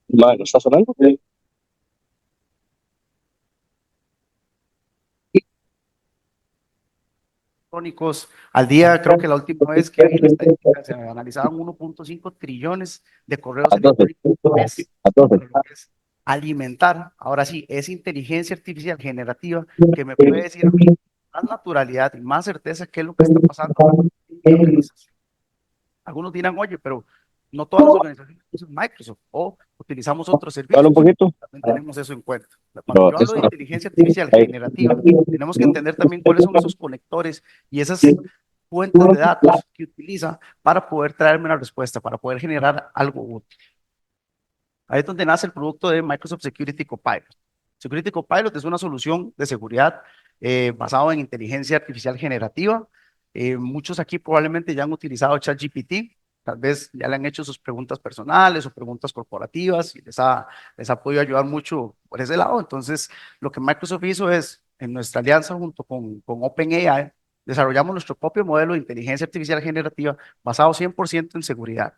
Vale, ¿está sonando? Electrónicos. Al día, creo que la última vez que vi la estadística, se analizaban 1.5 trillones de correos A 12. electrónicos por mes A 12. para lo que es alimentar. Ahora sí, es inteligencia artificial generativa que me puede decir a mí más naturalidad y más certeza qué es lo que está pasando en mi organización. Algunos dirán, oye, pero no todas las organizaciones usan Microsoft o utilizamos otros Habla un servicios. poquito. También tenemos eso en cuenta. Cuando Pero yo hablo de esto. inteligencia artificial Ahí. generativa, tenemos que entender también cuáles son esos conectores y esas fuentes de datos que utiliza para poder traerme una respuesta, para poder generar algo útil. Ahí es donde nace el producto de Microsoft Security Copilot. Security Copilot es una solución de seguridad basado en inteligencia artificial generativa. Muchos aquí probablemente ya han utilizado ChatGPT, tal vez ya le han hecho sus preguntas personales o preguntas corporativas y les ha podido ayudar mucho por ese lado. Entonces, lo que Microsoft hizo es, en nuestra alianza junto con OpenAI, desarrollamos nuestro propio modelo de inteligencia artificial generativa basado 100% en seguridad.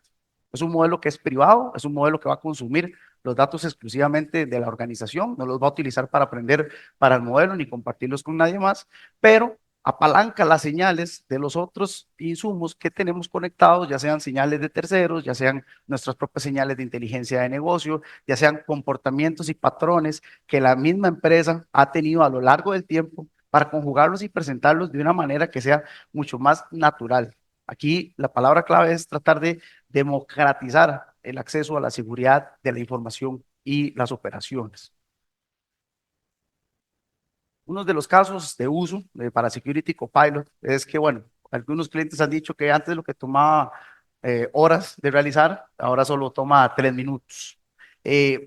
Es un modelo que es privado, es un modelo que va a consumir los datos exclusivamente de la organización, no los va a utilizar para aprender para el modelo ni compartirlos con nadie más, pero apalanca las señales de los otros insumos que tenemos conectados, ya sean señales de terceros, ya sean nuestras propias señales de inteligencia de negocio, ya sean comportamientos y patrones que la misma empresa ha tenido a lo largo del tiempo para conjugarlos y presentarlos de una manera que sea mucho más natural. Aquí la palabra clave es tratar de democratizar el acceso a la seguridad de la información y las operaciones. Uno de los casos de uso para Security Copilot es que, bueno, algunos clientes han dicho que antes lo que tomaba horas de realizar, ahora solo toma 3 minutos.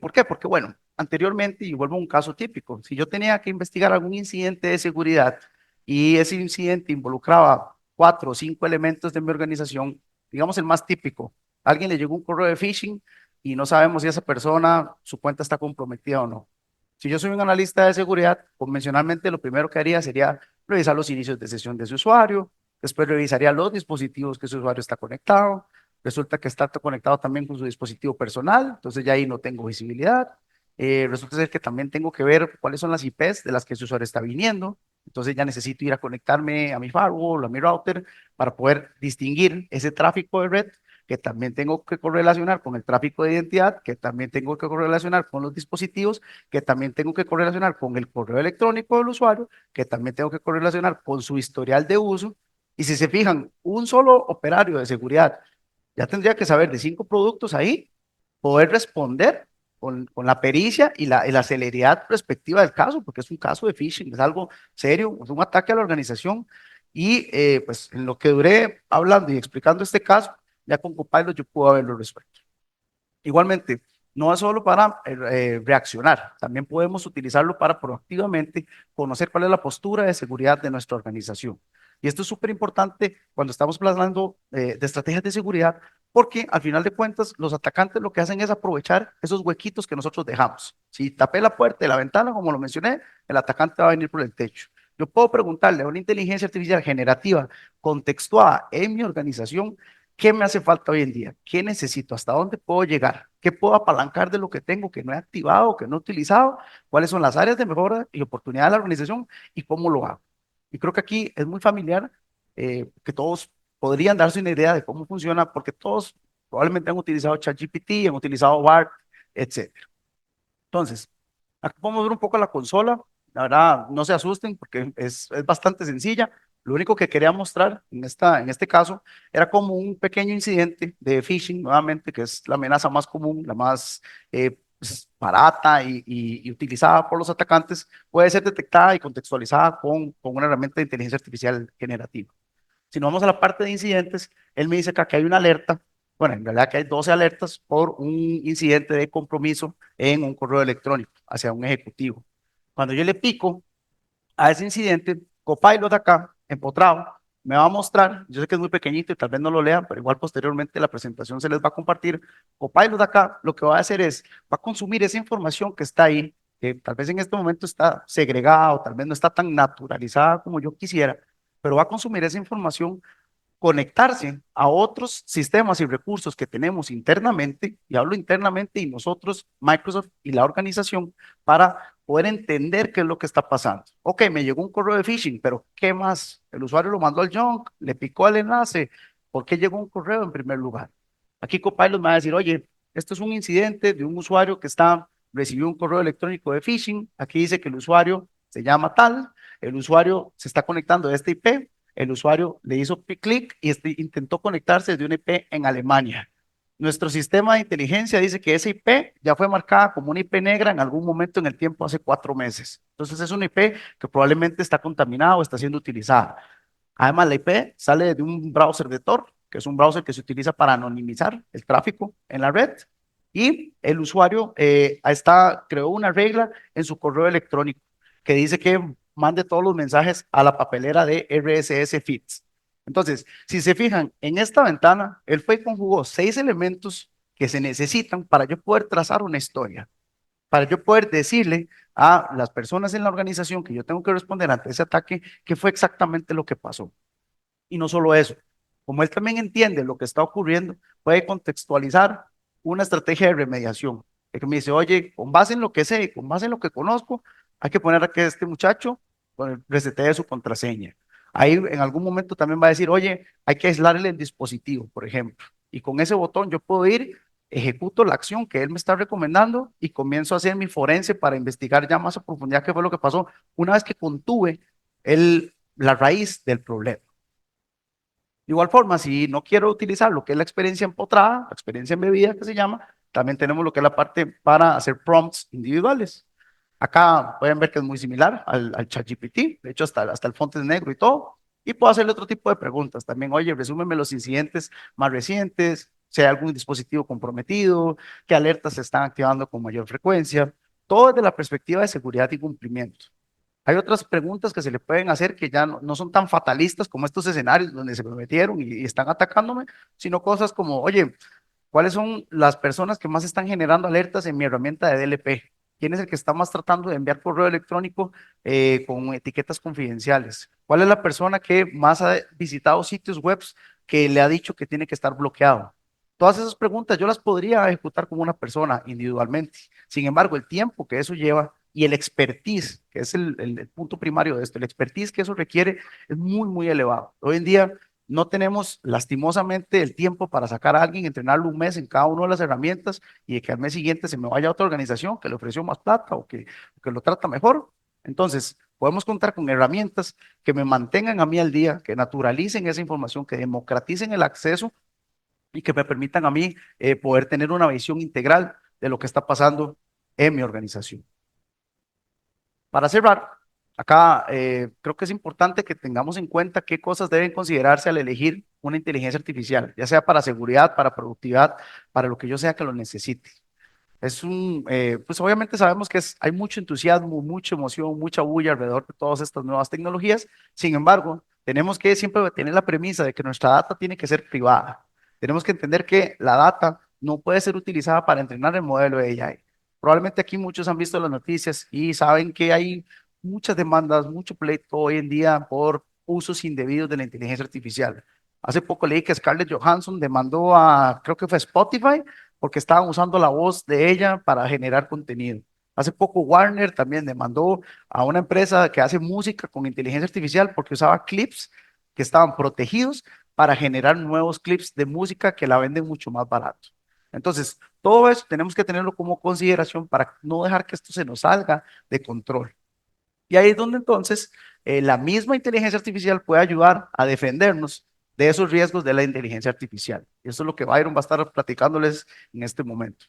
¿Por qué? Porque, bueno, anteriormente, y vuelvo a un caso típico, si yo tenía que investigar algún incidente de seguridad y ese incidente involucraba 4 o 5 elementos de mi organización, digamos el más típico, alguien le llegó un correo de phishing y no sabemos si esa persona, su cuenta está comprometida o no. Si yo soy un analista de seguridad, convencionalmente lo primero que haría sería revisar los inicios de sesión de su usuario, después revisaría los dispositivos que su usuario está conectado, resulta que está conectado también con su dispositivo personal, entonces ya ahí no tengo visibilidad. Resulta ser que también tengo que ver cuáles son las IPs de las que su usuario está viniendo, entonces ya necesito ir a conectarme a mi firewall, a mi router, para poder distinguir ese tráfico de red que también tengo que correlacionar con el tráfico de identidad, que también tengo que correlacionar con los dispositivos, que también tengo que correlacionar con el correo electrónico del usuario, que también tengo que correlacionar con su historial de uso. Y si se fijan, un solo operario de seguridad ya tendría que saber de 5 productos ahí, poder responder con la pericia y la celeridad respectiva del caso, porque es un caso de phishing, es algo serio, es un ataque a la organización. Y pues en lo que duré hablando y explicando este caso, ya con Copilot yo puedo haberlo resuelto. Igualmente, no es solo para reaccionar, también podemos utilizarlo para proactivamente conocer cuál es la postura de seguridad de nuestra organización. Y esto es súper importante cuando estamos planeando de estrategias de seguridad, porque al final de cuentas los atacantes lo que hacen es aprovechar esos huequitos que nosotros dejamos. Si tapé la puerta y la ventana, como lo mencioné, el atacante va a venir por el techo. Yo puedo preguntarle a una inteligencia artificial generativa contextuada en mi organización. ¿Qué me hace falta hoy en día? ¿Qué necesito? ¿Hasta dónde puedo llegar? ¿Qué puedo apalancar de lo que tengo que no he activado, que no he utilizado? ¿Cuáles son las áreas de mejora y oportunidad de la organización y cómo lo hago? Y creo que aquí es muy familiar, que todos podrían darse una idea de cómo funciona, porque todos probablemente han utilizado ChatGPT, han utilizado BART, etcétera. Entonces, aquí podemos ver un poco la consola. La verdad, no se asusten porque es bastante sencilla. Lo único que quería mostrar en este caso era como un pequeño incidente de phishing, nuevamente, que es la amenaza más común, la más pues, barata y utilizada por los atacantes, puede ser detectada y contextualizada con una herramienta de inteligencia artificial generativa. Si nos vamos a la parte de incidentes, él me dice que aquí hay una alerta. Bueno, en realidad que hay 12 alertas por un incidente de compromiso en un correo electrónico hacia un ejecutivo. Cuando yo le pico a ese incidente, Copilot acá, empotrado, me va a mostrar, yo sé que es muy pequeñito y tal vez no lo lean, pero igual posteriormente la presentación se les va a compartir. Copilot acá lo que va a hacer es, va a consumir esa información que está ahí, que tal vez en este momento está segregada o tal vez no está tan naturalizada como yo quisiera, pero va a consumir esa información, conectarse a otros sistemas y recursos que tenemos internamente, y hablo internamente, y nosotros, Microsoft y la organización, para poder entender qué es lo que está pasando. Ok, me llegó un correo de phishing, pero ¿qué más? El usuario lo mandó al junk, le picó al enlace. ¿Por qué llegó un correo en primer lugar? Aquí Copilot me va a decir, oye, esto es un incidente de un usuario que recibió un correo electrónico de phishing. Aquí dice que el usuario se llama tal, el usuario se está conectando a este IP, el usuario le hizo clic y intentó conectarse desde un IP en Alemania. Nuestro sistema de inteligencia dice que esa IP ya fue marcada como una IP negra en algún momento en el tiempo, hace 4 meses. Entonces es una IP que probablemente está contaminada o está siendo utilizada. Además, la IP sale de un browser de Tor, que es un browser que se utiliza para anonimizar el tráfico en la red. Y el usuario creó una regla en su correo electrónico que dice que mande todos los mensajes a la papelera de RSS Feeds. Entonces, si se fijan en esta ventana, él fue y conjugó 6 elementos que se necesitan para yo poder trazar una historia, para yo poder decirle a las personas en la organización que yo tengo que responder ante ese ataque qué fue exactamente lo que pasó. Y no solo eso, como él también entiende lo que está ocurriendo, puede contextualizar una estrategia de remediación. El que me dice, oye, con base en lo que sé, con base en lo que conozco, hay que poner a que este muchacho resetee su contraseña. Ahí en algún momento también va a decir, oye, hay que aislarle el dispositivo, por ejemplo. Y con ese botón yo puedo ir, ejecuto la acción que él me está recomendando y comienzo a hacer mi forense para investigar ya más a profundidad qué fue lo que pasó una vez que contuve la raíz del problema. De igual forma, si no quiero utilizar lo que es la experiencia empotrada, la experiencia embebida que se llama, también tenemos lo que es la parte para hacer prompts individuales. Acá pueden ver que es muy similar al ChatGPT, de hecho hasta el font es negro y todo, y puedo hacerle otro tipo de preguntas también. Oye, resúmeme los incidentes más recientes, si hay algún dispositivo comprometido, qué alertas se están activando con mayor frecuencia, todo desde la perspectiva de seguridad y cumplimiento. Hay otras preguntas que se le pueden hacer que ya no son tan fatalistas como estos escenarios donde se me metieron y están atacándome, sino cosas como, oye, ¿cuáles son las personas que más están generando alertas en mi herramienta de DLP? ¿Quién es el que está más tratando de enviar correo electrónico con etiquetas confidenciales? ¿Cuál es la persona que más ha visitado sitios web que le ha dicho que tiene que estar bloqueado? Todas esas preguntas yo las podría ejecutar como una persona individualmente. Sin embargo, el tiempo que eso lleva y el expertise, que es el punto primario de esto, el expertise que eso requiere es muy, muy elevado. Hoy en día no tenemos lastimosamente el tiempo para sacar a alguien, entrenarlo un mes en cada una de las herramientas y de que al mes siguiente se me vaya a otra organización que le ofreció más plata o que lo trata mejor. Entonces, podemos contar con herramientas que me mantengan a mí al día, que naturalicen esa información, que democraticen el acceso y que me permitan a mí poder tener una visión integral de lo que está pasando en mi organización. Para cerrar, acá creo que es importante que tengamos en cuenta qué cosas deben considerarse al elegir una inteligencia artificial, ya sea para seguridad, para productividad, para lo que yo sea que lo necesite. Pues obviamente sabemos que hay mucho entusiasmo, mucha emoción, mucha bulla alrededor de todas estas nuevas tecnologías. Sin embargo, tenemos que siempre tener la premisa de que nuestra data tiene que ser privada. Tenemos que entender que la data no puede ser utilizada para entrenar el modelo de AI. Probablemente aquí muchos han visto las noticias y saben que hay muchas demandas, mucho pleito hoy en día por usos indebidos de la inteligencia artificial. Hace poco leí que Scarlett Johansson demandó creo que fue Spotify, porque estaban usando la voz de ella para generar contenido. Hace poco Warner también demandó a una empresa que hace música con inteligencia artificial porque usaba clips que estaban protegidos para generar nuevos clips de música que la venden mucho más barato. Entonces, todo eso tenemos que tenerlo como consideración para no dejar que esto se nos salga de control. Y ahí es donde entonces la misma inteligencia artificial puede ayudar a defendernos de esos riesgos de la inteligencia artificial. Y eso es lo que Byron va a estar platicándoles en este momento.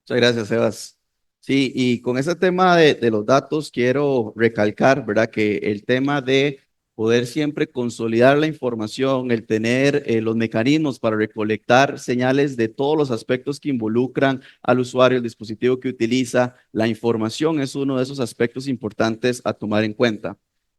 Muchas gracias, Sebas. Sí, y con ese tema de los datos, quiero recalcar, ¿verdad? Que el tema de poder siempre consolidar la información, el tener los mecanismos para recolectar señales de todos los aspectos que involucran al usuario, el dispositivo que utiliza, la información es uno de esos aspectos importantes a tomar en cuenta.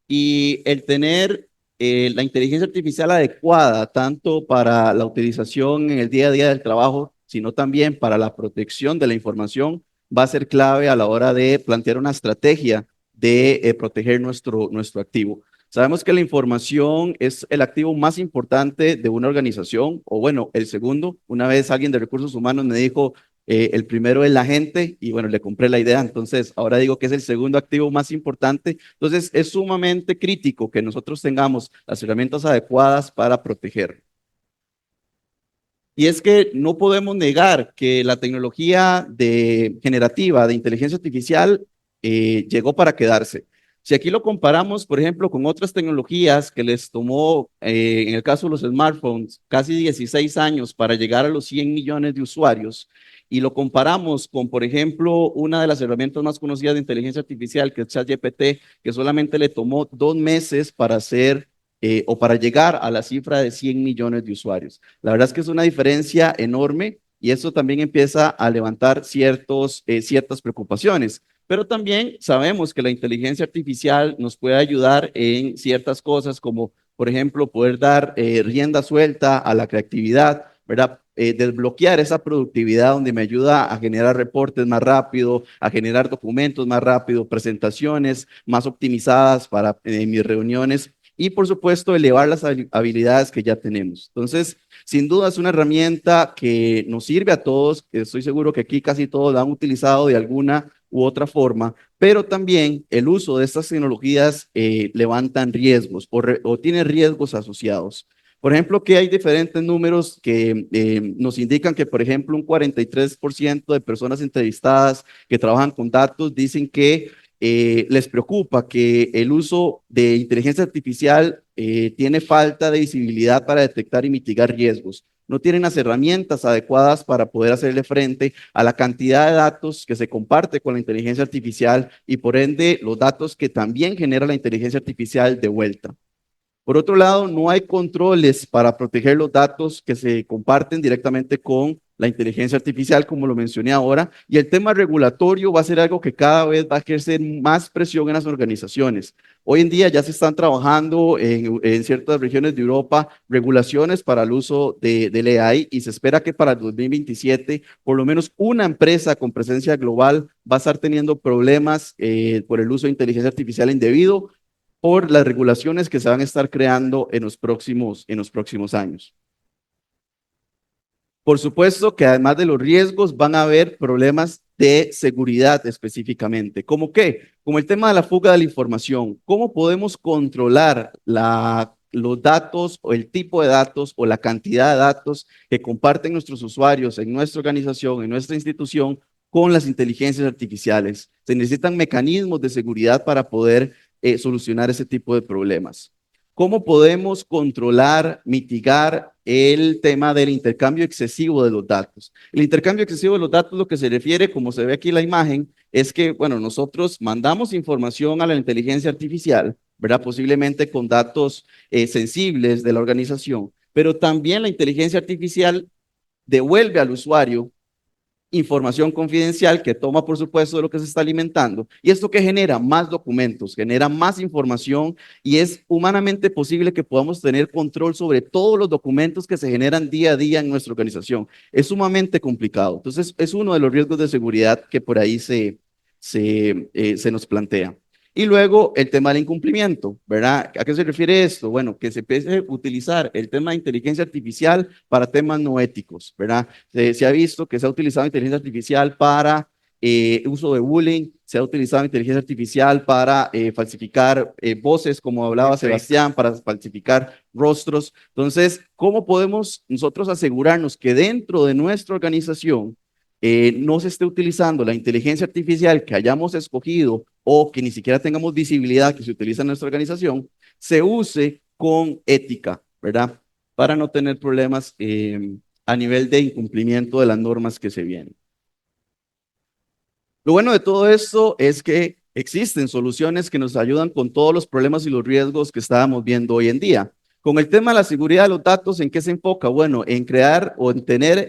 Y el tener la inteligencia artificial adecuada, tanto para la utilización en el día a día del trabajo, sino también para la protección de la información, va a ser clave a la hora de plantear una estrategia de proteger nuestro activo. Sabemos que la información es el activo más importante de una organización, o bueno, el segundo. Una vez alguien de recursos humanos me dijo, el primero es la gente, y bueno, le compré la idea, entonces ahora digo que es el segundo activo más importante. Entonces es sumamente crítico que nosotros tengamos las herramientas adecuadas para proteger. Y es que no podemos negar que la tecnología generativa de inteligencia artificial llegó para quedarse. Si aquí lo comparamos, por ejemplo, con otras tecnologías que les tomó, en el caso de los smartphones, casi 16 años para llegar a los 100 millones de usuarios, y lo comparamos con, por ejemplo, una de las herramientas más conocidas de inteligencia artificial, que es ChatGPT, que solamente le tomó 2 meses para hacer o para llegar a la cifra de 100 millones de usuarios. La verdad es que es una diferencia enorme y eso también empieza a levantar ciertas preocupaciones. Pero también sabemos que la inteligencia artificial nos puede ayudar en ciertas cosas, como por ejemplo poder dar rienda suelta a la creatividad, ¿verdad? Desbloquear esa productividad donde me ayuda a generar reportes más rápido, a generar documentos más rápido, presentaciones más optimizadas para mis reuniones y por supuesto elevar las habilidades que ya tenemos. Entonces, sin duda es una herramienta que nos sirve a todos. Estoy seguro que aquí casi todos la han utilizado de alguna u otra forma, pero también el uso de estas tecnologías levantan riesgos o tiene riesgos asociados. Por ejemplo, que hay diferentes números que nos indican que, por ejemplo, un 43% de personas entrevistadas que trabajan con datos dicen que les preocupa que el uso de inteligencia artificial tiene falta de visibilidad para detectar y mitigar riesgos. No tienen las herramientas adecuadas para poder hacerle frente a la cantidad de datos que se comparte con la inteligencia artificial y por ende los datos que también genera la inteligencia artificial de vuelta. Por otro lado, no hay controles para proteger los datos que se comparten directamente con la inteligencia artificial, como lo mencioné ahora, y el tema regulatorio va a ser algo que cada vez va a ejercer más presión en las organizaciones. Hoy en día ya se están trabajando en ciertas regiones de Europa regulaciones para el uso del AI y se espera que para el 2027 por lo menos una empresa con presencia global va a estar teniendo problemas por el uso de inteligencia artificial indebido por las regulaciones que se van a estar creando en los próximos años. Por supuesto que además de los riesgos van a haber problemas de seguridad específicamente. ¿Cómo qué? Como el tema de la fuga de la información. ¿Cómo podemos controlar los datos o el tipo de datos o la cantidad de datos que comparten nuestros usuarios en nuestra organización, en nuestra institución, con las inteligencias artificiales? Se necesitan mecanismos de seguridad para poder solucionar ese tipo de problemas. ¿Cómo podemos controlar, mitigar el tema del intercambio excesivo de los datos? El intercambio excesivo de los datos, lo que se refiere, como se ve aquí en la imagen, es que, bueno, nosotros mandamos información a la inteligencia artificial, ¿verdad? Posiblemente con datos sensibles de la organización, pero también la inteligencia artificial devuelve al usuario información confidencial que toma, por supuesto, de lo que se está alimentando. Y esto que genera más documentos, genera más información y es humanamente posible que podamos tener control sobre todos los documentos que se generan día a día en nuestra organización. Es sumamente complicado. Entonces, es uno de los riesgos de seguridad que por ahí se nos plantea. Y luego el tema del incumplimiento, ¿verdad? ¿A qué se refiere esto? Bueno, que se empiece a utilizar el tema de inteligencia artificial para temas no éticos, ¿verdad? Se ha visto que se ha utilizado inteligencia artificial para uso de bullying, se ha utilizado inteligencia artificial para falsificar voces, como hablaba Sebastián, para falsificar rostros. Entonces, ¿cómo podemos nosotros asegurarnos que dentro de nuestra organización no se esté utilizando la inteligencia artificial que hayamos escogido o que ni siquiera tengamos visibilidad que se utiliza en nuestra organización, se use con ética, ¿verdad? Para no tener problemas a nivel de incumplimiento de las normas que se vienen. Lo bueno de todo esto es que existen soluciones que nos ayudan con todos los problemas y los riesgos que estábamos viendo hoy en día. Con el tema de la seguridad de los datos, ¿en qué se enfoca? Bueno, en crear o en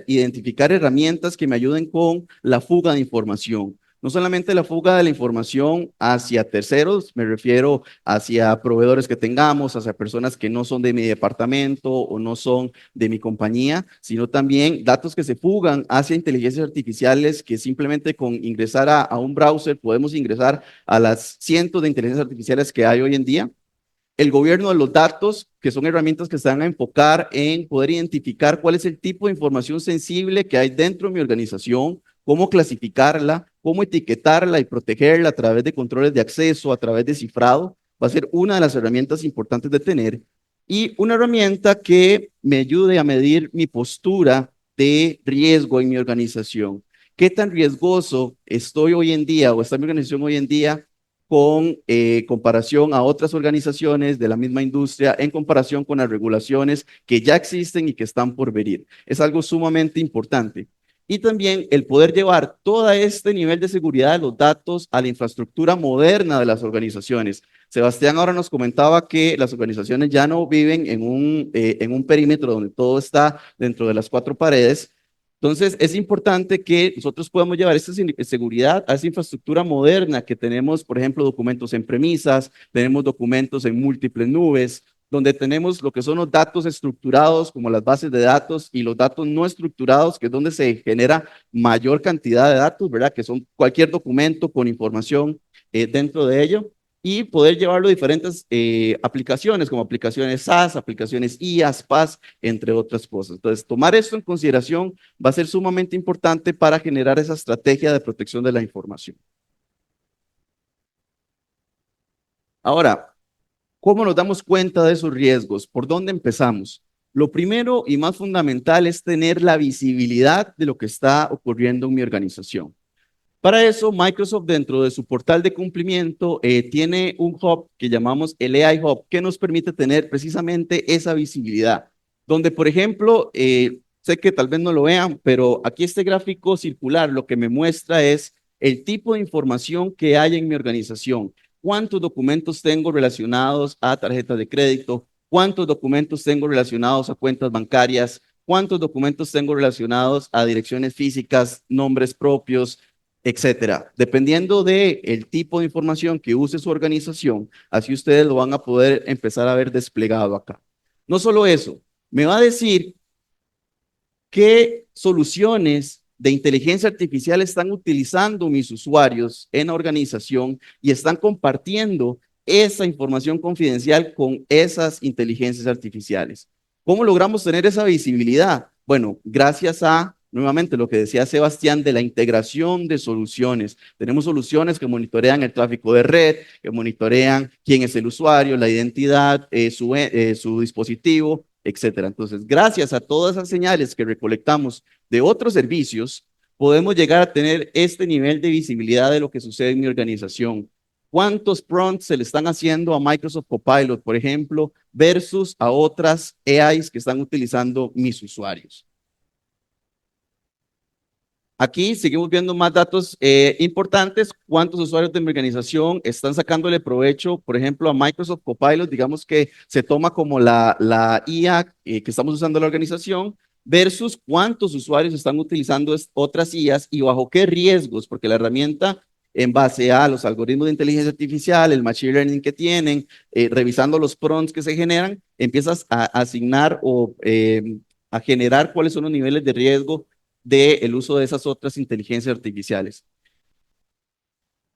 identificar herramientas que me ayuden con la fuga de información. No solamente la fuga de la información hacia terceros, me refiero hacia proveedores que tengamos, hacia personas que no son de mi departamento o no son de mi compañía, sino también datos que se fugan hacia inteligencias artificiales que simplemente con ingresar a un browser podemos ingresar a las cientos de inteligencias artificiales que hay hoy en día el gobierno de los datos, que son herramientas que se van a enfocar en poder identificar cuál es el tipo de información sensible que hay dentro de mi organización, cómo clasificarla, cómo etiquetarla y protegerla a través de controles de acceso, a través de cifrado. Va a ser una de las herramientas importantes de tener. Y una herramienta que me ayude a medir mi postura de riesgo en mi organización. ¿Qué tan riesgoso estoy hoy en día o está mi organización hoy en día con comparación a otras organizaciones de la misma industria, en comparación con las regulaciones que ya existen y que están por venir? Es algo sumamente importante. Y también el poder llevar todo este nivel de seguridad de los datos a la infraestructura moderna de las organizaciones. Sebastián ahora nos comentaba que las organizaciones ya no viven en un perímetro donde todo está dentro de las cuatro paredes. Entonces, es importante que nosotros podamos llevar esta seguridad a esa infraestructura moderna que tenemos, por ejemplo, documentos en premisas, tenemos documentos en múltiples nubes, donde tenemos lo que son los datos estructurados, como las bases de datos, y los datos no estructurados, que es donde se genera mayor cantidad de datos, ¿verdad? Que son cualquier documento con información dentro de ello y poder llevarlo a diferentes aplicaciones, como aplicaciones SaaS, aplicaciones IaaS, PaaS, entre otras cosas. Entonces, tomar esto en consideración va a ser sumamente importante para generar esa estrategia de protección de la información. Ahora, ¿cómo nos damos cuenta de esos riesgos? ¿Por dónde empezamos? Lo primero y más fundamental es tener la visibilidad de lo que está ocurriendo en mi organización. Para eso, Microsoft dentro de su portal de cumplimiento tiene un hub que llamamos el AI Hub, que nos permite tener precisamente esa visibilidad, donde, por ejemplo, sé que tal vez no lo vean, pero aquí este gráfico circular lo que me muestra es el tipo de información que hay en mi organización, cuántos documentos tengo relacionados a tarjetas de crédito, cuántos documentos tengo relacionados a cuentas bancarias, cuántos documentos tengo relacionados a direcciones físicas, nombres propios, etcétera. Dependiendo del tipo de información que use su organización, así ustedes lo van a poder empezar a ver desplegado acá. No solo eso, me va a decir qué soluciones de inteligencia artificial están utilizando mis usuarios en la organización y están compartiendo esa información confidencial con esas inteligencias artificiales. ¿Cómo logramos tener esa visibilidad? Bueno, gracias a, nuevamente, lo que decía Sebastián, de la integración de soluciones. Tenemos soluciones que monitorean el tráfico de red, que monitorean quién es el usuario, la identidad, su dispositivo, etcétera. Entonces, gracias a todas esas señales que recolectamos de otros servicios, podemos llegar a tener este nivel de visibilidad de lo que sucede en mi organización. ¿Cuántos prompts se le están haciendo a Microsoft Copilot, por ejemplo, versus a otras AIs que están utilizando mis usuarios? Aquí seguimos viendo más datos importantes. ¿Cuántos usuarios de mi organización están sacándole provecho, por ejemplo, a Microsoft Copilot? Digamos que se toma como la IA que estamos usando en la organización versus cuántos usuarios están utilizando otras IAs y bajo qué riesgos, porque la herramienta en base a los algoritmos de inteligencia artificial, el machine learning que tienen, revisando los prompts que se generan, empiezas a asignar o a generar cuáles son los niveles de riesgo del uso de esas otras inteligencias artificiales.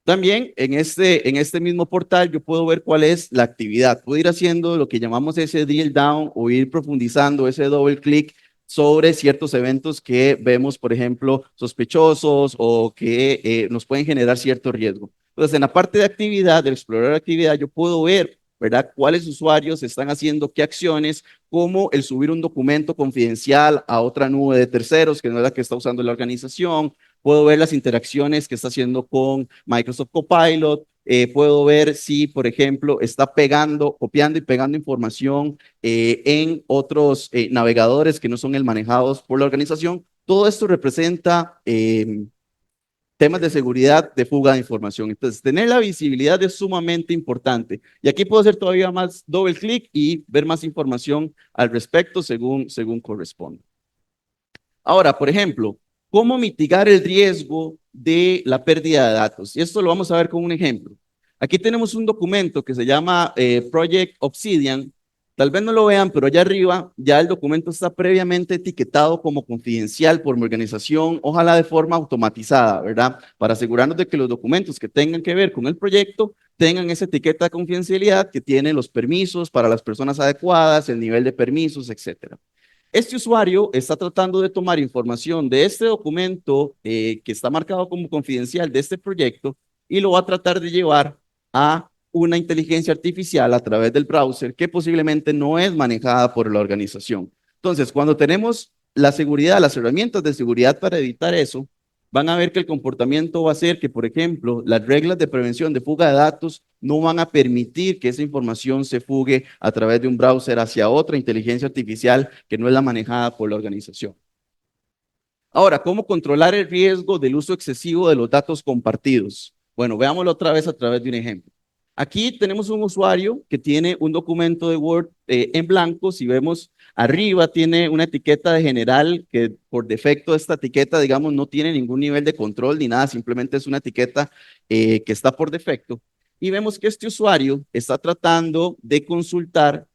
También en este mismo portal yo puedo ver cuál es la actividad. Puedo ir haciendo lo que llamamos ese drill down o ir profundizando ese doble clic sobre ciertos eventos que vemos, por ejemplo, sospechosos o que nos pueden generar cierto riesgo. Entonces, en la parte de actividad, de explorar actividad, yo puedo ver, ¿verdad?, cuáles usuarios están haciendo qué acciones, como el subir un documento confidencial a otra nube de terceros, que no es la que está usando la organización. Puedo ver las interacciones que está haciendo con Microsoft Copilot. Puedo ver si, por ejemplo, está copiando y pegando información en otros navegadores que no son el manejados por la organización. Todo esto representa temas de seguridad de fuga de información. Entonces, tener la visibilidad es sumamente importante. Y aquí puedo hacer todavía más doble clic y ver más información al respecto según corresponde. Ahora, por ejemplo, ¿cómo mitigar el riesgo de la pérdida de datos? Y esto lo vamos a ver con un ejemplo. Aquí tenemos un documento que se llama Project Obsidian, Tal vez no lo vean, pero allá arriba ya el documento está previamente etiquetado como confidencial por mi organización, ojalá de forma automatizada, ¿verdad? Para asegurarnos de que los documentos que tengan que ver con el proyecto tengan esa etiqueta de confidencialidad que tiene los permisos para las personas adecuadas, el nivel de permisos, etcétera. Este usuario está tratando de tomar información de este documento que está marcado como confidencial de este proyecto y lo va a tratar de llevar a una inteligencia artificial a través del browser que posiblemente no es manejada por la organización. Entonces, cuando tenemos la seguridad, las herramientas de seguridad para evitar eso, van a ver que el comportamiento va a ser que, por ejemplo, las reglas de prevención de fuga de datos no van a permitir que esa información se fugue a través de un browser hacia otra inteligencia artificial que no es la manejada por la organización. Ahora, ¿cómo controlar el riesgo del uso excesivo de los datos compartidos? Bueno, veámoslo otra vez a través de un ejemplo. Aquí tenemos un usuario que tiene un documento de Word en blanco. Si vemos arriba, tiene una etiqueta de general que por defecto esta etiqueta, digamos, no tiene ningún nivel de control ni nada, simplemente es una etiqueta que está por defecto. Y vemos que este usuario está tratando de consultar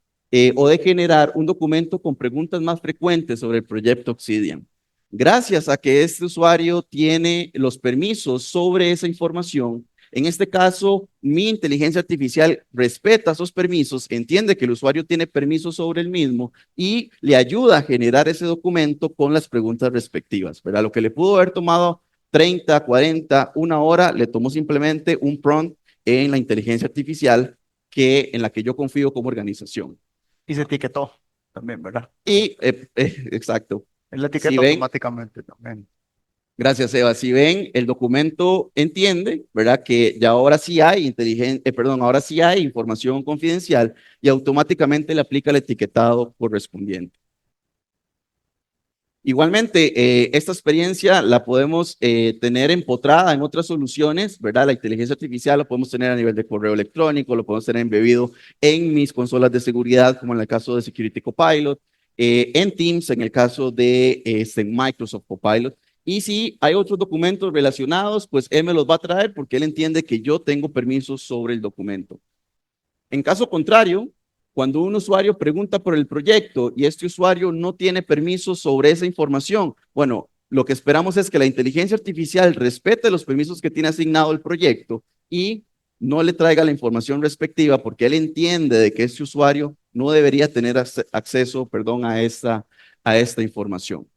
o de generar un documento con preguntas más frecuentes sobre el proyecto Obsidian. Gracias a que este usuario tiene los permisos sobre esa información, en este caso, mi inteligencia artificial respeta esos permisos, entiende que el usuario tiene permisos sobre el mismo y le ayuda a generar ese documento con las preguntas respectivas, ¿verdad? Lo que le pudo haber tomado 30, 40, una hora, le tomó simplemente un prompt en la inteligencia artificial en la que yo confío como organización. Y se etiquetó también, ¿verdad? Y, exacto. Él la Si etiqueta ven, automáticamente también. gracias, Eva. Si ven, el documento entiende, ¿verdad? Que ya ahora sí hay perdón, ahora sí hay información confidencial y automáticamente le aplica el etiquetado correspondiente. Igualmente, esta experiencia la podemos tener empotrada en otras soluciones, ¿verdad? La inteligencia artificial lo podemos tener a nivel de correo electrónico, lo podemos tener embebido en mis consolas de seguridad, como en el caso de Security Copilot, en Teams, en el caso de en Microsoft Copilot. Y si hay otros documentos relacionados, pues él me los va a traer porque él entiende que yo tengo permisos sobre el documento. En caso contrario, cuando un usuario pregunta por el proyecto y este usuario no tiene permiso sobre esa información, bueno, lo que esperamos es que la inteligencia artificial respete los permisos que tiene asignado el proyecto y no le traiga la información respectiva porque él entiende de que este usuario no debería tener acceso, perdón, a esta información.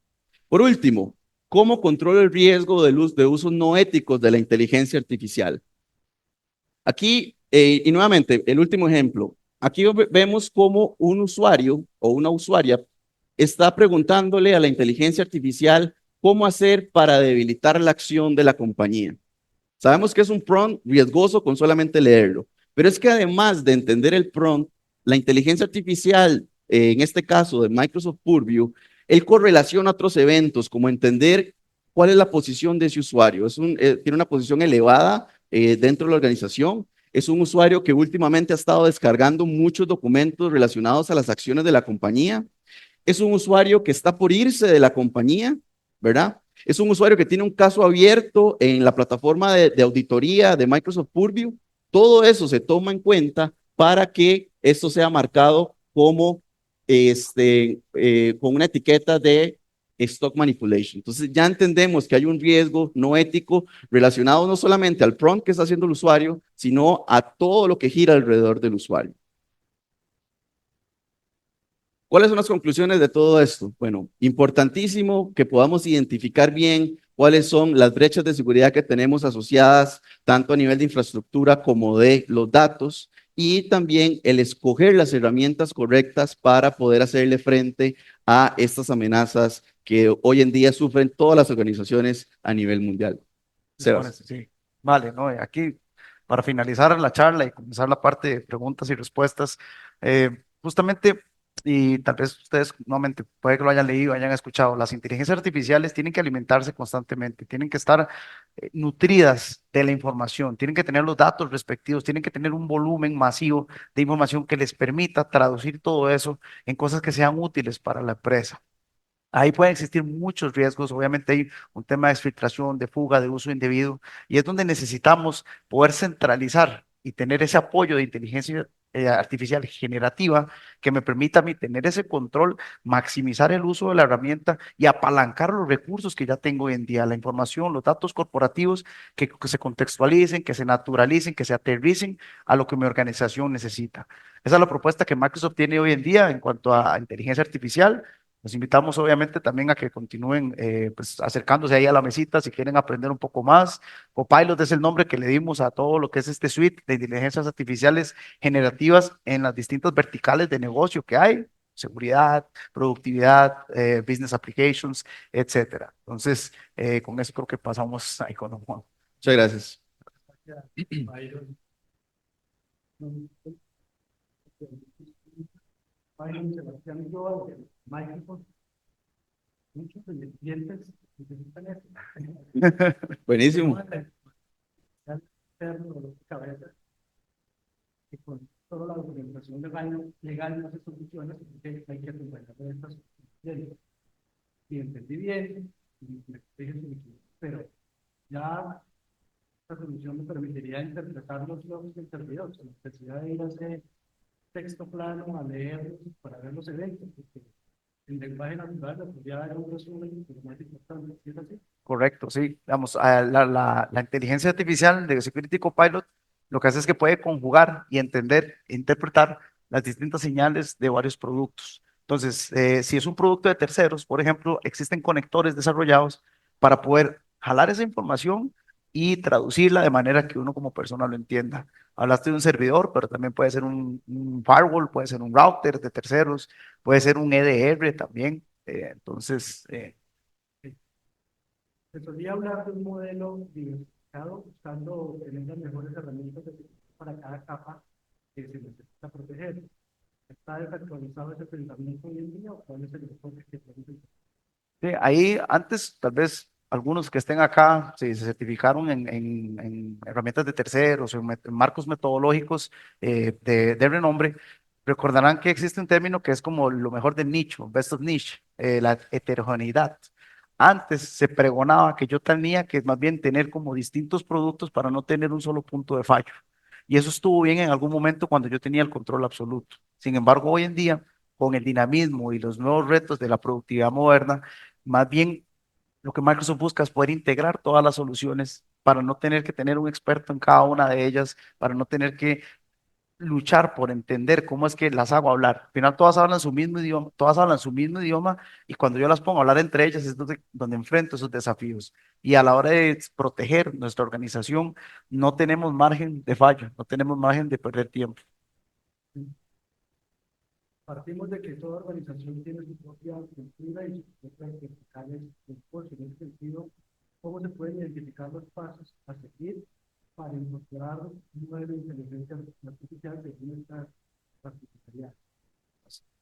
Por último, ¿cómo controlo el riesgo de usos no éticos de la inteligencia artificial? Aquí, y nuevamente, el último ejemplo. Aquí vemos cómo un usuario o una usuaria está preguntándole a la inteligencia artificial cómo hacer para debilitar la acción de la compañía. Sabemos que es un prompt riesgoso con solamente leerlo, pero es que además de entender el prompt, la inteligencia artificial, en este caso de Microsoft Purview, él correlaciona otros eventos, como entender cuál es la posición de ese usuario. Tiene una posición elevada dentro de la organización. Es un usuario que últimamente ha estado descargando muchos documentos relacionados a las acciones de la compañía. Es un usuario que está por irse de la compañía, ¿verdad? Es un usuario que tiene un caso abierto en la plataforma de auditoría de Microsoft Purview. Todo eso se toma en cuenta para que esto sea marcado como con una etiqueta de stock manipulation. Entonces ya entendemos que hay un riesgo no ético relacionado no solamente al prompt que está haciendo el usuario, sino a todo lo que gira alrededor del usuario. ¿Cuáles son las conclusiones de todo esto? Bueno, importantísimo que podamos identificar bien cuáles son las brechas de seguridad que tenemos asociadas tanto a nivel de infraestructura como de los datos y también el escoger las herramientas correctas para poder hacerle frente a estas amenazas que hoy en día sufren todas las organizaciones a nivel mundial. Sebas. Sí, vale, ¿no? Aquí, para finalizar la charla y comenzar la parte de preguntas y respuestas, justamente, y tal vez ustedes nuevamente puede que lo hayan leído, hayan escuchado, las inteligencias artificiales tienen que alimentarse constantemente, tienen que estar nutridas de la información, tienen que tener los datos respectivos, tienen que tener un volumen masivo de información que les permita traducir todo eso en cosas que sean útiles para la empresa. Ahí pueden existir muchos riesgos, obviamente hay un tema de exfiltración, de fuga, de uso indebido, y es donde necesitamos poder centralizar y tener ese apoyo de inteligencia artificial generativa que me permita a mí tener ese control, maximizar el uso de la herramienta y apalancar los recursos que ya tengo hoy en día, la información, los datos corporativos que se contextualicen, que se naturalicen, que se aterricen a lo que mi organización necesita. Esa es la propuesta que Microsoft tiene hoy en día en cuanto a inteligencia artificial. Los invitamos obviamente también a que continúen pues, acercándose ahí a la mesita si quieren aprender un poco más. Copilot es el nombre que le dimos a todo lo que es este suite de inteligencias artificiales generativas en las distintas verticales de negocio que hay, seguridad, productividad, business applications, etcétera. Entonces, con eso creo que pasamos a Economo. Muchas gracias. Byron Sebastián Global de Microsoft, muchos de mis clientes necesitan esto. Buenísimo. Que con toda la documentación legal no se soluciona, porque hay que acompañar a estas clientes. Y entendí bien, pero ya esta solución me permitiría interpretar los logs del servidor, sin necesidad de ir a ese texto plano a leer para ver los eventos, porque el lenguaje natural ya era un resumen informático también, ¿sí es así? Correcto, sí. Vamos, la inteligencia artificial de Security Copilot lo que hace es que puede conjugar y entender, interpretar las distintas señales de varios productos. Entonces, si es un producto de terceros, por ejemplo, existen conectores desarrollados para poder jalar esa información y traducirla de manera que uno como persona lo entienda. Hablaste de un servidor, pero también puede ser un firewall, puede ser un router de terceros, puede ser un EDR también. Entonces, Se solía hablar de un modelo diversificado buscando tener las mejores herramientas para cada capa que se necesita proteger. ¿Está desactualizado ese pensamiento hoy en día o cuál es el enfoque que tenemos? sí, ahí antes, tal vez algunos que estén acá, si se certificaron en herramientas de terceros o en marcos metodológicos de renombre, recordarán que existe un término que es como lo mejor del nicho, best of niche, la heterogeneidad. Antes se pregonaba que yo tenía que más bien tener como distintos productos para no tener un solo punto de fallo. Y eso estuvo bien en algún momento cuando yo tenía el control absoluto. Sin embargo, hoy en día, con el dinamismo y los nuevos retos de la productividad moderna, más bien, lo que Microsoft busca es poder integrar todas las soluciones para no tener que tener un experto en cada una de ellas, para no tener que luchar por entender cómo es que las hago hablar. Al final todas hablan su mismo idioma, todas hablan su mismo idioma y cuando yo las pongo a hablar entre ellas es donde enfrento esos desafíos. Y a la hora de proteger nuestra organización, no tenemos margen de fallo, no tenemos margen de perder tiempo. Partimos de que toda organización tiene su propia cultura y sus propias verticales de esfuerzo. En ese sentido, ¿cómo se pueden identificar los pasos a seguir para incorporar un modelo de inteligencia artificial según esta particularidad?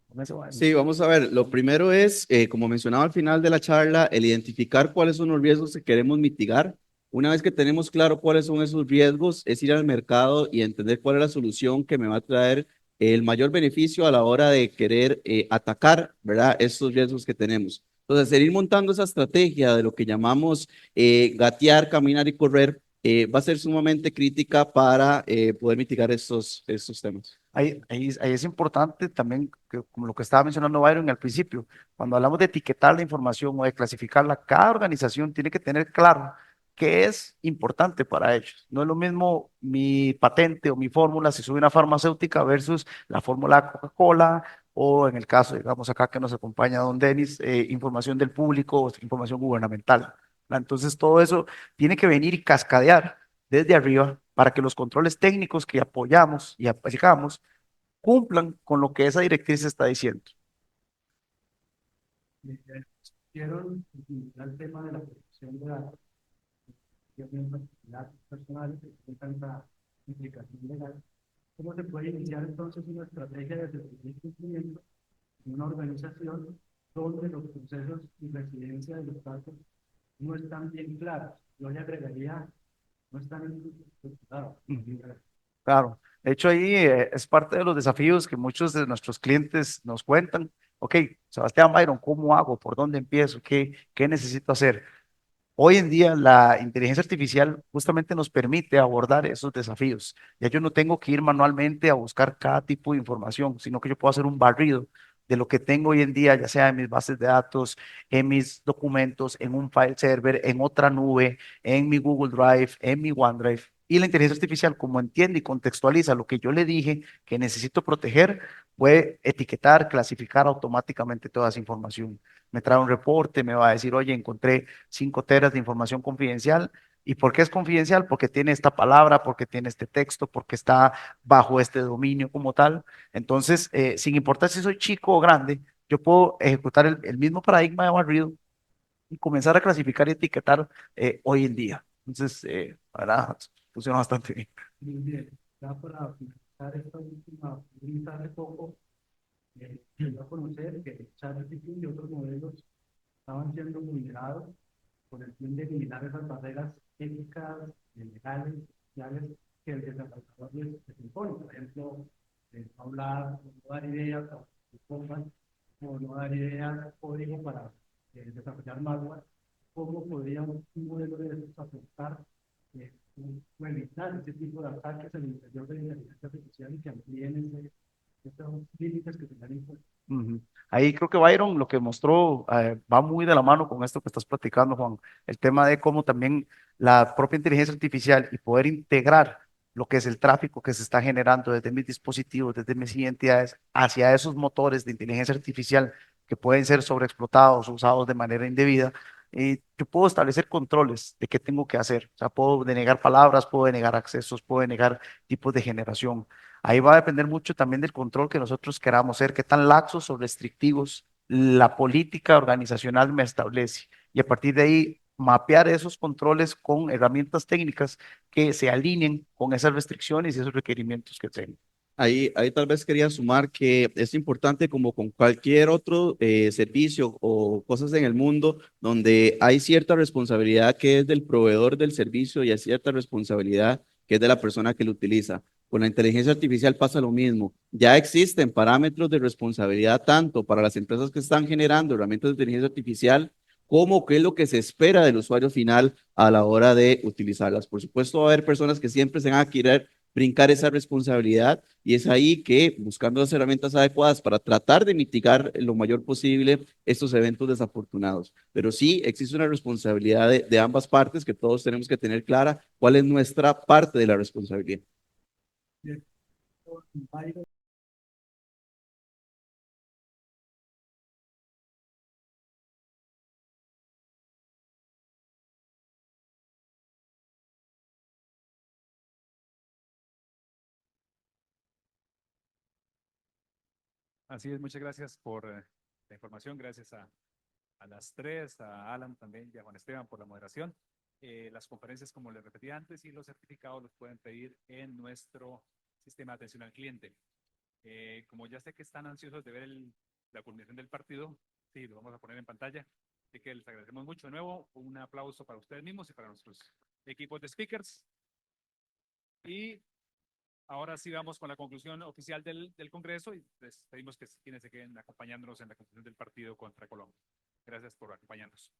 Con eso va. Sí, vamos a ver. Lo primero es, como mencionaba al final de la charla, el identificar cuáles son los riesgos que queremos mitigar. Una vez que tenemos claro cuáles son esos riesgos, es ir al mercado y entender cuál es la solución que me va a traer el mayor beneficio a la hora de querer atacar, ¿verdad? Estos riesgos que tenemos. Entonces, el ir montando esa estrategia de lo que llamamos gatear, caminar y correr, va a ser sumamente crítica para poder mitigar estos temas. Ahí es importante también, como lo que estaba mencionando Byron al principio, cuando hablamos de etiquetar la información o de clasificarla, cada organización tiene que tener claro qué es importante para ellos. No es lo mismo mi patente o mi fórmula si soy una farmacéutica versus la fórmula Coca-Cola o en el caso, digamos acá que nos acompaña don Denis, información del público o información gubernamental. ¿Verdad? Entonces todo eso tiene que venir y cascadear desde arriba para que los controles técnicos que apoyamos y aplicamos cumplan con lo que esa directriz está diciendo. Quiero el tema de la protección de datos, que es en particular personal, que tiene tanta implicación legal. ¿Cómo se puede iniciar entonces una estrategia de servicio y cumplimiento en una organización donde los procesos y residencia de los datos no están bien claros? Yo le agregaría, no están estructurados. Claro, de hecho ahí es parte de los desafíos que muchos de nuestros clientes nos cuentan. Ok, Sebastián Byron, ¿cómo hago? ¿Por dónde empiezo? ¿Qué necesito hacer? Hoy en día la inteligencia artificial justamente nos permite abordar esos desafíos. Ya yo no tengo que ir manualmente a buscar cada tipo de información, sino que yo puedo hacer un barrido de lo que tengo hoy en día, ya sea en mis bases de datos, en mis documentos, en un file server, en otra nube, en mi Google Drive, en mi OneDrive. Y la inteligencia artificial, como entiende y contextualiza lo que yo le dije que necesito proteger, puede etiquetar, clasificar automáticamente toda esa información. Me trae un reporte, me va a decir, oye, encontré 5 teras de información confidencial. ¿Y por qué es confidencial? Porque tiene esta palabra, porque tiene este texto, porque está bajo este dominio como tal. Entonces, sin importar si soy chico o grande, yo puedo ejecutar el mismo paradigma de barrido y comenzar a clasificar y etiquetar hoy en día. Entonces, la verdad, funciona bastante bien. Muy bien, ya para finalizar esta última pregunta, hace poco dio a conocer que ChatGPT y otros modelos estaban siendo vulnerados con el fin de eliminar esas barreras éticas, legales, sociales que el desarrollador les impone. Por ejemplo, no hablar, no dar ideas para que se pongan, o no dar ideas, código para desarrollar malware. ¿Cómo podría un modelo de esos afectar o evitar ese tipo de ataques al interior de la inteligencia artificial y que amplíen esos límites que se dan impuestos? Ujú. Ahí creo que Byron lo que mostró va muy de la mano con esto que estás platicando, Juan. El tema de cómo también la propia inteligencia artificial y poder integrar lo que es el tráfico que se está generando desde mis dispositivos, desde mis identidades, hacia esos motores de inteligencia artificial que pueden ser sobreexplotados o usados de manera indebida. Yo puedo establecer controles de qué tengo que hacer. O sea, puedo denegar palabras, puedo denegar accesos, puedo denegar tipos de generación. Ahí va a depender mucho también del control que nosotros queramos ser, qué tan laxos o restrictivos la política organizacional me establece. Y a partir de ahí, mapear esos controles con herramientas técnicas que se alineen con esas restricciones y esos requerimientos que tengo. Ahí tal vez quería sumar que es importante como con cualquier otro servicio o cosas en el mundo donde hay cierta responsabilidad que es del proveedor del servicio y hay cierta responsabilidad que es de la persona que lo utiliza. Con la inteligencia artificial pasa lo mismo. Ya existen parámetros de responsabilidad tanto para las empresas que están generando herramientas de inteligencia artificial como qué es lo que se espera del usuario final a la hora de utilizarlas. Por supuesto, va a haber personas que siempre se van a querer brincar esa responsabilidad y es ahí que buscando las herramientas adecuadas para tratar de mitigar lo mayor posible estos eventos desafortunados. Pero sí existe una responsabilidad de ambas partes que todos tenemos que tener clara cuál es nuestra parte de la responsabilidad. Bien, Byron, Así es, muchas gracias por la información, gracias a las tres, a Alan también y a Juan Esteban por la moderación. Las conferencias, como les repetí antes, y los certificados los pueden pedir en nuestro sistema de atención al cliente. Como ya sé que están ansiosos de ver la culminación del partido, sí, lo vamos a poner en pantalla. Así que les agradecemos mucho de nuevo. Un aplauso para ustedes mismos y para nuestros equipos de speakers. Y ahora sí vamos con la conclusión oficial del Congreso y les pedimos que quienes se queden acompañándonos en la conclusión del partido contra Colombia. Gracias por acompañarnos.